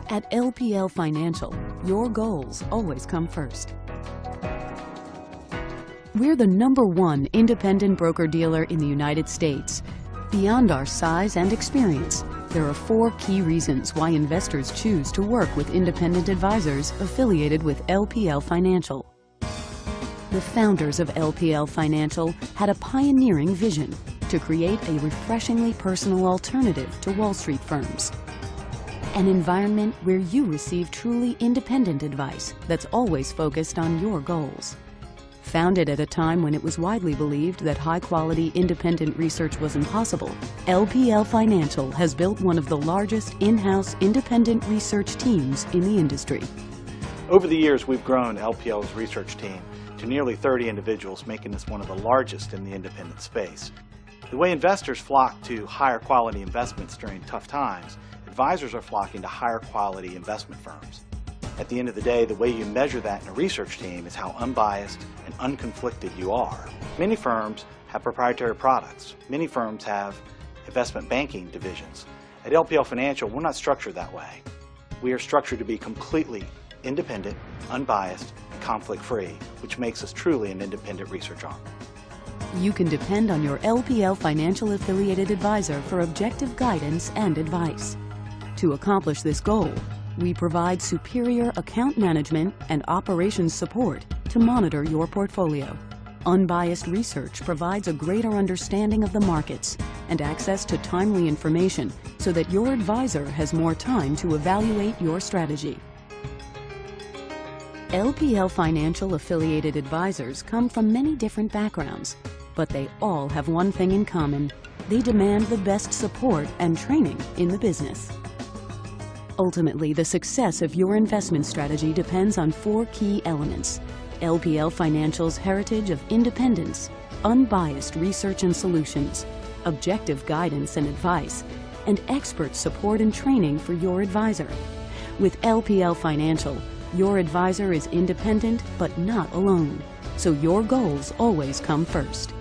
At LPL Financial, your goals always come first. We're the #1 independent broker-dealer in the United States. Beyond our size and experience, there are 4 key reasons why investors choose to work with independent advisors affiliated with LPL Financial. The founders of LPL Financial had a pioneering vision to create a refreshingly personal alternative to Wall Street firms. An environment where you receive truly independent advice that's always focused on your goals. Founded at a time when it was widely believed that high-quality independent research was impossible, LPL Financial has built one of the largest in-house independent research teams in the industry. Over the years, we've grown LPL's research team to nearly 30 individuals, making us one of the largest in the independent space. The way investors flock to higher quality investments during tough times, advisors are flocking to higher quality investment firms. At the end of the day, the way you measure that in a research team is how unbiased and unconflicted you are. Many firms have proprietary products. Many firms have investment banking divisions. At LPL Financial, we're not structured that way. We are structured to be completely independent, unbiased, and conflict-free, which makes us truly an independent research arm. You can depend on your LPL Financial affiliated advisor for objective guidance and advice. To accomplish this goal, we provide superior account management and operations support to monitor your portfolio. Unbiased research provides a greater understanding of the markets and access to timely information so that your advisor has more time to evaluate your strategy. LPL Financial affiliated advisors come from many different backgrounds, but they all have one thing in common. They demand the best support and training in the business. Ultimately, the success of your investment strategy depends on 4 key elements: LPL Financial's heritage of independence, unbiased research and solutions, objective guidance and advice, and expert support and training for your advisor. With LPL Financial, your advisor is independent but not alone, so your goals always come first.